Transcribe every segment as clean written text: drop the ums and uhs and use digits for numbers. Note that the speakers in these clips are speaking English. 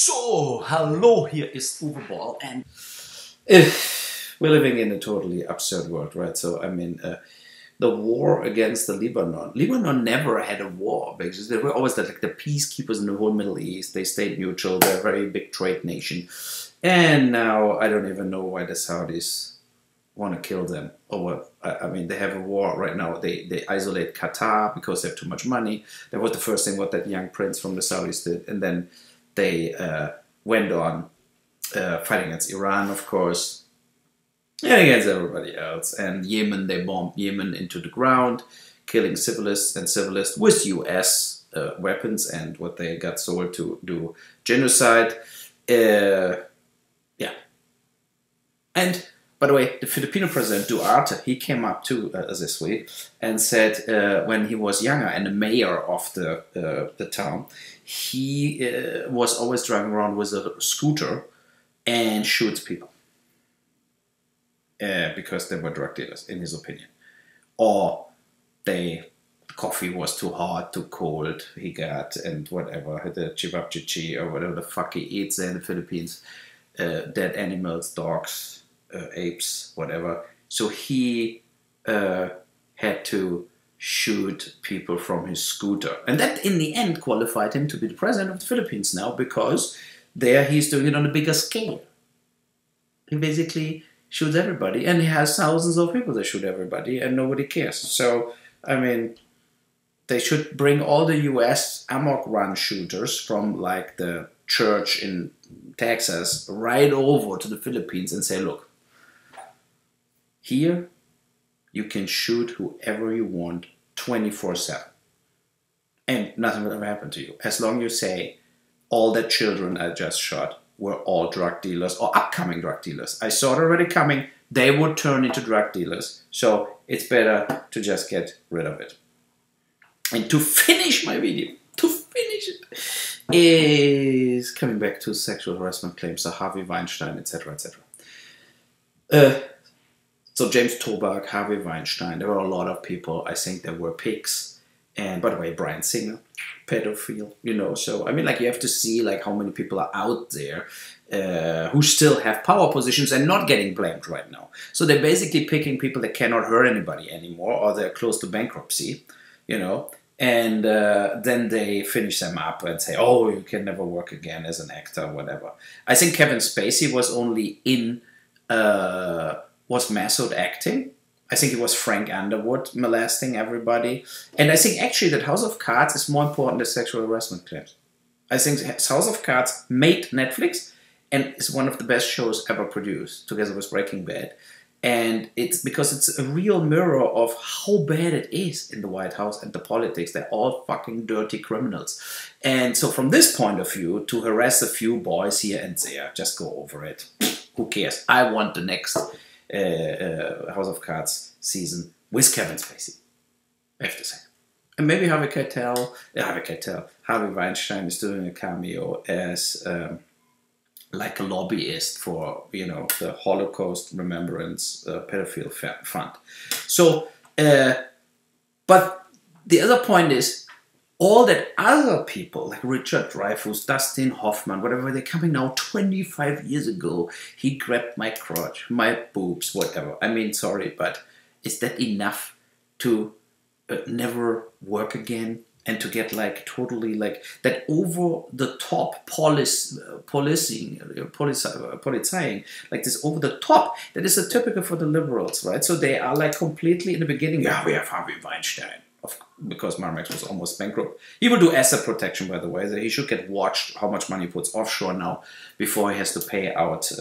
So, hallo, hier ist Uwe Boll, and we're living in a totally absurd world, right? So, I mean, the war against the Lebanon never had a war because they were always like the peacekeepers in the whole Middle East. They stayed neutral. They're a very big trade nation. And now I don't even know why the Saudis want to kill them or what. I mean, they have a war right now. They isolate Qatar because they have too much money. That was the first thing what that young prince from the Saudis did. And then they went on fighting against Iran, of course, and against everybody else. And Yemen, they bombed Yemen into the ground, killing civilists with US weapons and what they got sold to do genocide. Yeah. And by the way, the Filipino president Duarte, he came up too this week and said when he was younger and the mayor of the town, he was always driving around with a scooter and shoots people because they were drug dealers, in his opinion, or coffee was too hot, too cold, he got, and whatever, the chibabchichi or whatever the fuck he eats there in the Philippines, dead animals, dogs, apes, whatever. So he had to shoot people from his scooter. And that in the end qualified him to be the president of the Philippines now, because there he's doing it on a bigger scale. He basically shoots everybody, and he has thousands of people that shoot everybody and nobody cares. So, I mean, they should bring all the US amok run shooters from like the church in Texas right over to the Philippines and say, look, here you can shoot whoever you want 24/7. And nothing will ever happen to you. As long as you say, all the children I just shot were all drug dealers or upcoming drug dealers. I saw it already coming. They would turn into drug dealers. So it's better to just get rid of it. And to finish my video, is coming back to sexual harassment claims, so Harvey Weinstein, etc., etc. So James Toback, Harvey Weinstein, there were a lot of people. I think there were pigs. And by the way, Bryan Singer, pedophile, you know. So, I mean, like, you have to see, like, how many people are out there who still have power positions and not getting blamed right now. So they're basically picking people that cannot hurt anybody anymore, or they're close to bankruptcy, you know. And then they finish them up and say, oh, you can never work again as an actor, whatever. I think Kevin Spacey was only in... was method acting. I think it was Frank Underwood molesting everybody. And I think actually that House of Cards is more important than sexual harassment claims. I think House of Cards made Netflix and is one of the best shows ever produced, together with Breaking Bad. And it's because it's a real mirror of how bad it is in the White House and the politics. They're all fucking dirty criminals. And so from this point of view, to harass a few boys here and there, just go over it. Who cares? I want the next... House of Cards season with Kevin Spacey, I have to say. And maybe Harvey Weinstein is doing a cameo as like a lobbyist for, you know, the Holocaust Remembrance Pedophile Fund. So, but the other point is, all that other people, like Richard Dreyfuss, Dustin Hoffman, whatever, they're coming now 25 years ago. He grabbed my crotch, my boobs, whatever. I mean, sorry, but is that enough to never work again? And to get like totally like that over-the-top policing, like this over-the-top, that is a typical for the liberals, right? So they are like completely in the beginning, yeah, we have Harvey Weinstein. Because Marmax was almost bankrupt. He will do asset protection, by the way. He should get watched how much money he puts offshore now before he has to pay out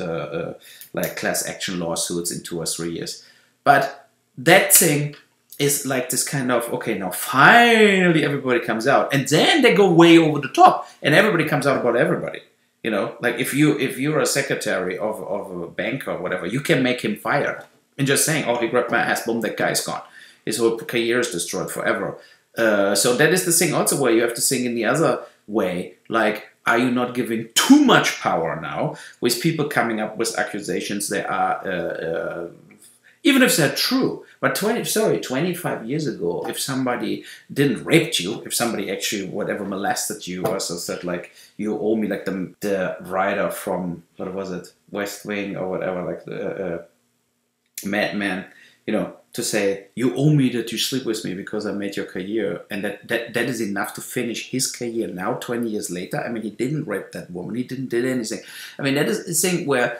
like class action lawsuits in 2 or 3 years. But that thing is like this kind of, okay, now finally everybody comes out. And then they go way over the top and everybody comes out about everybody. You know, like if you're a secretary of a bank or whatever, you can make him fired. And just saying, oh, he grabbed my ass, boom, that guy's gone. His whole career is destroyed forever. So that is the thing also where you have to think in the other way, like, are you not giving too much power now with people coming up with accusations they are Even if they're true. But 25 years ago, if somebody didn't rape you, if somebody actually, whatever, molested you, or so said, like, you owe me, like the writer from, what was it, West Wing or whatever, like the madman, you know, to say, you owe me that you sleep with me because I made your career, and that is enough to finish his career now, 20 years later. I mean, he didn't rape that woman, he didn't do anything. I mean, that is the thing where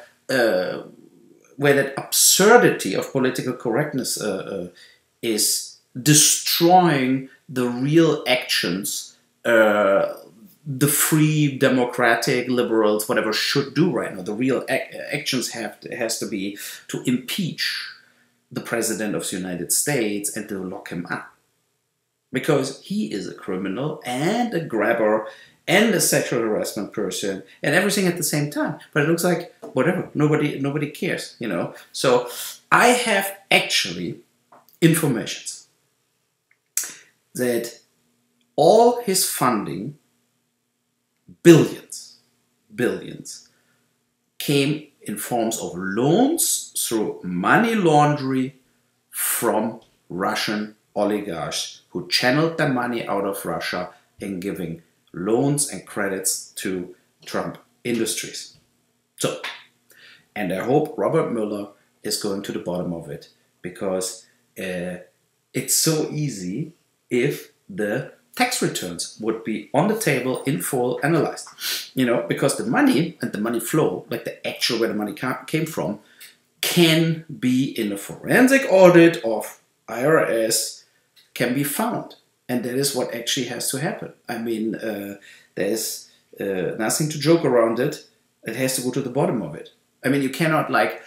that absurdity of political correctness is destroying the real actions the free, democratic, liberals, whatever, should do right now. The real actions has to be to impeach the President of the United States and to lock him up. Because he is a criminal and a grabber and a sexual harassment person and everything at the same time. But it looks like, whatever, nobody cares, you know. So I have actually informations that all his funding, billions, came in forms of loans through money laundering from Russian oligarchs who channeled their money out of Russia and giving loans and credits to Trump industries. So, and I hope Robert Mueller is going to the bottom of it, because it's so easy if the tax returns would be on the table in full analyzed, you know, because the money and the money flow, like the actual where the money came from, can be in a forensic audit of IRS, can be found. And that is what actually has to happen. I mean, there's nothing to joke around it. It has to go to the bottom of it. I mean, you cannot like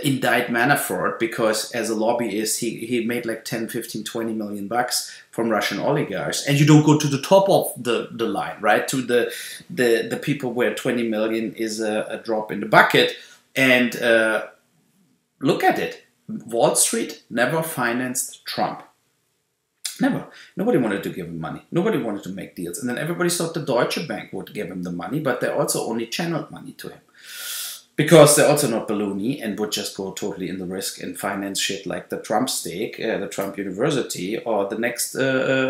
indict Manafort because as a lobbyist, he made like 10, 15, 20 million bucks from Russian oligarchs. And you don't go to the top of the line, right? To the people where 20 million is a drop in the bucket. And look at it. Wall Street never financed Trump. Never. Nobody wanted to give him money. Nobody wanted to make deals. And then everybody thought the Deutsche Bank would give him the money, but they also only channeled money to him. Because they're also not baloney and would just go totally in the risk and finance shit like the Trump stake, the Trump University, or the next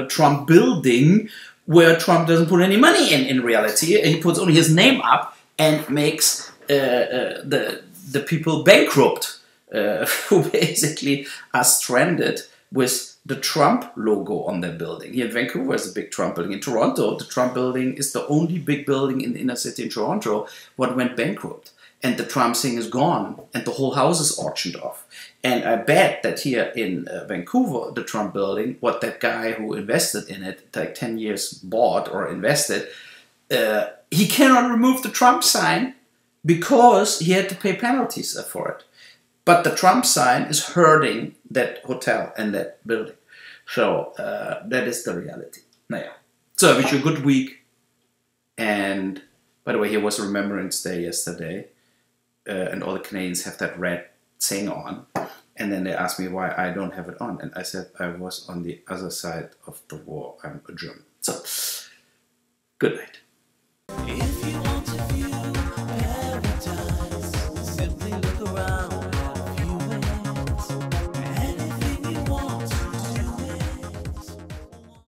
Trump building where Trump doesn't put any money in reality. He puts only his name up and makes the people bankrupt who basically are stranded with the Trump logo on their building. Here in Vancouver is a big Trump building. In Toronto, the Trump building is the only big building in the inner city in Toronto what went bankrupt. And the Trump thing is gone, and the whole house is auctioned off. And I bet that here in Vancouver, the Trump building, what that guy who invested in it, like 10 years bought or invested, he cannot remove the Trump sign because he had to pay penalties for it. But the Trump sign is hurting that hotel and that building. So that is the reality. Now, so I wish you a good week. And by the way, here was Remembrance Day yesterday. And all the Canadians have that red thing on. And then they asked me why I don't have it on. And I said I was on the other side of the war. I'm a German. So, good night.